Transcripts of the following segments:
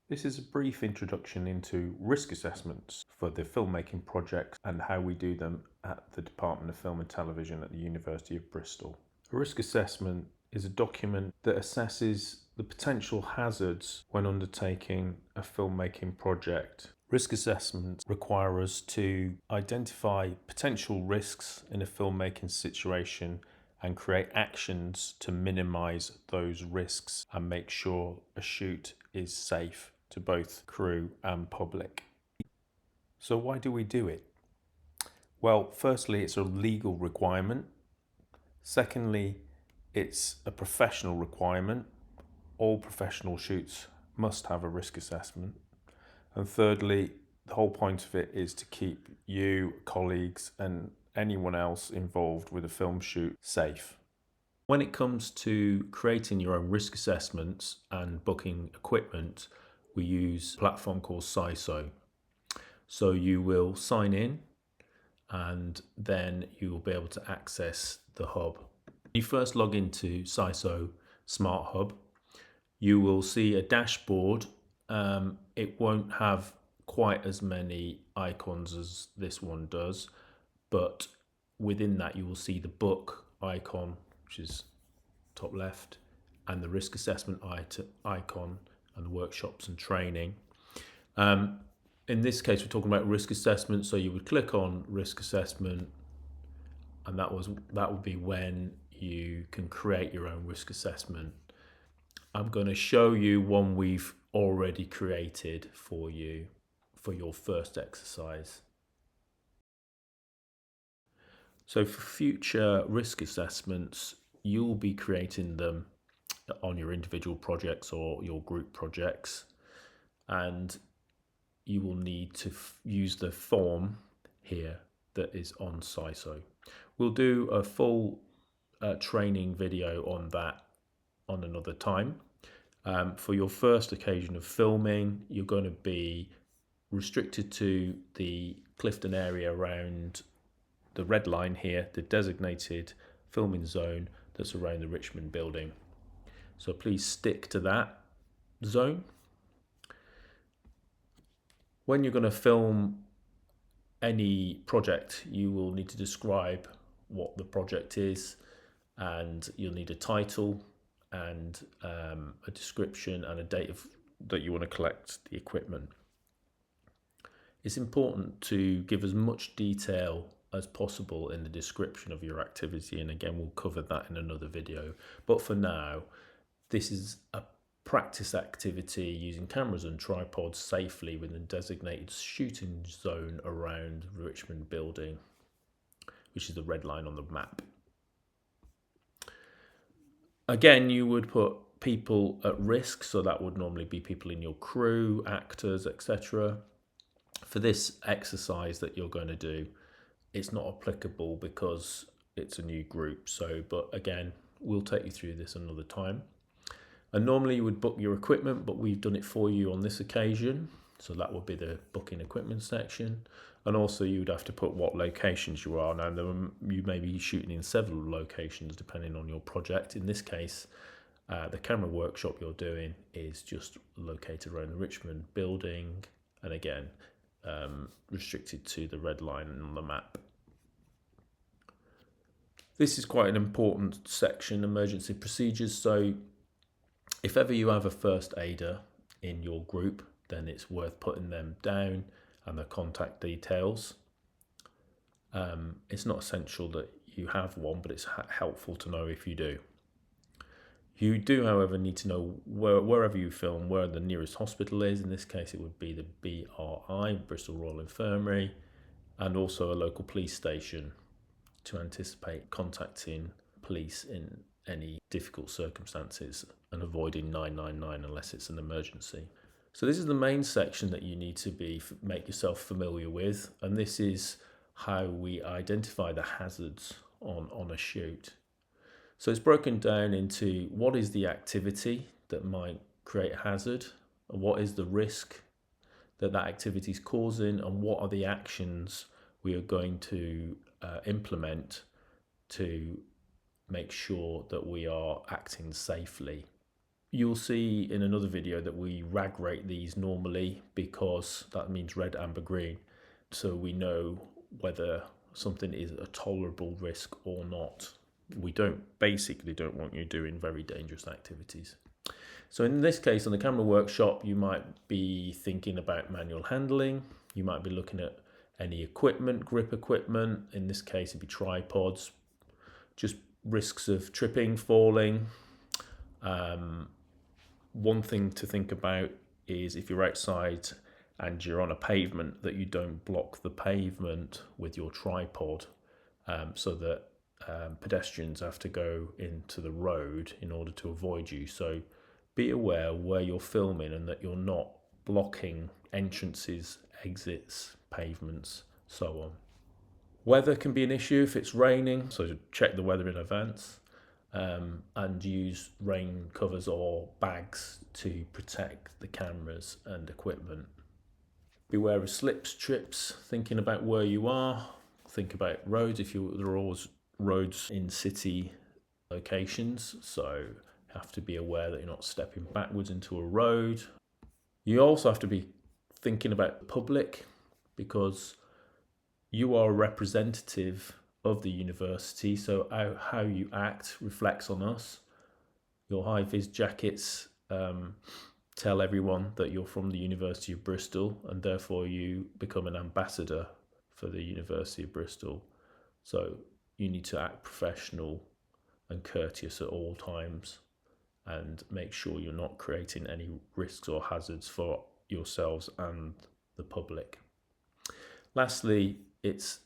This is a brief introduction into risk assessments for the filmmaking projects and how we do them at the Department of Film and Television at the University of Bristol. A risk assessment is a document that assesses the potential hazards when undertaking a filmmaking project. Risk assessments require us to identify potential risks in a filmmaking situation and create actions to minimize those risks and make sure a shoot is safe to both crew and public. So why do we do it? Well, firstly, it's a legal requirement. Secondly, it's a professional requirement. All professional shoots must have a risk assessment. And thirdly, the whole point of it is to keep you, colleagues, and anyone else involved with a film shoot safe. When it comes to creating your own risk assessments and booking equipment, we use a platform called SISO. So you will sign in and then you will be able to access the hub. When you first log into SISO SmartHub, you will see a dashboard. It won't have quite as many icons as this one does, but within that you will see the book icon, which is top left, and the risk assessment icon and the workshops and training. In this case, we're talking about risk assessment, so you would click on risk assessment, and that would be when you can create your own risk assessment. I'm going to show you one we've already created for you for your first exercise. So for future risk assessments, you'll be creating them on your individual projects or your group projects, and you will need to use the form here that is on SISO. We'll do a full training video on that on another time. For your first occasion of filming, you're going to be restricted to the Clifton area around the red line here, the designated filming zone that's around the Richmond building. So please stick to that zone. When you're going to film any project, you will need to describe what the project is, and you'll need a title and a description and a date that you want to collect the equipment. It's important to give as much detail as possible in the description of your activity, and again we'll cover that in another video, but for now this is a practice activity using cameras and tripods safely within a designated shooting zone around the Richmond building, which is the red line on the map. Again, you would put people at risk, so that would normally be people in your crew, actors, etc. For this exercise that you're going to do, it's not applicable because it's a new group. But again, we'll take you through this another time. And normally you would book your equipment, but we've done it for you on this occasion. So that would be the booking equipment section. And also you would have to put what locations you are. Now you may be shooting in several locations depending on your project. In this case, the camera workshop you're doing is just located around the Richmond building. And again, restricted to the red line on the map. This is quite an important section, emergency procedures. So if ever you have a first aider in your group, then it's worth putting them down and the contact details. It's not essential that you have one, but it's helpful to know if you do. You do, however, need to know wherever you film, where the nearest hospital is. In this case, it would be the BRI, Bristol Royal Infirmary, and also a local police station to anticipate contacting police in any difficult circumstances and avoiding 999 unless it's an emergency. So this is the main section that you need to make yourself familiar with, and this is how we identify the hazards on a shoot. So it's broken down into what is the activity that might create a hazard, and what is the risk that activity is causing, and what are the actions we are going to implement to make sure that we are acting safely. You'll see in another video that we rag rate these normally, because that means red, amber, green. So we know whether something is a tolerable risk or not. We basically don't want you doing very dangerous activities. So in this case, on the camera workshop, you might be thinking about manual handling. You might be looking at any equipment, grip equipment. In this case, it'd be tripods, just risks of tripping, falling. One thing to think about is if you're outside and you're on a pavement, that you don't block the pavement with your tripod, so that pedestrians have to go into the road in order to avoid you. So be aware where you're filming and that you're not blocking entrances, exits, pavements, so on. Weather can be an issue if it's raining, so check the weather in advance, and use rain covers or bags to protect the cameras and equipment. Beware of slips, trips, thinking about where you are. Think about roads. There are always roads in city locations, so you have to be aware that you're not stepping backwards into a road. You also have to be thinking about the public, because you are a representative of the university, so how you act reflects on us. Your high-vis jackets tell everyone that you're from the University of Bristol, and therefore you become an ambassador for the University of Bristol. So you need to act professional and courteous at all times, and make sure you're not creating any risks or hazards for yourselves and the public. Lastly, it's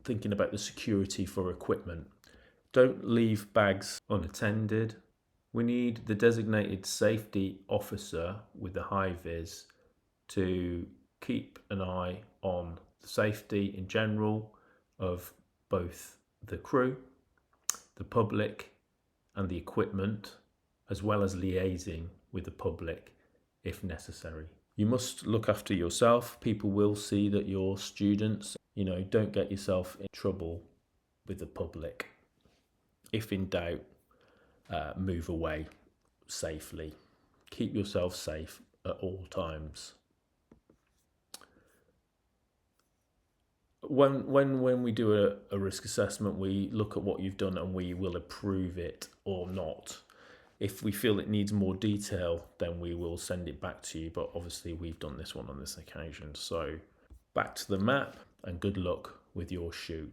thinking about the security for equipment. Don't leave bags unattended. We need the designated safety officer with the high vis to keep an eye on the safety in general of both the crew, the public, and the equipment, as well as liaising with the public if necessary. You must look after yourself. People will see that you're students. Don't get yourself in trouble with the public. If in doubt, move away safely. Keep yourself safe at all times. When we do a risk assessment, we look at what you've done and we will approve it or not. If we feel it needs more detail, then we will send it back to you, but obviously we've done this one on this occasion. So back to the map, and good luck with your shoot.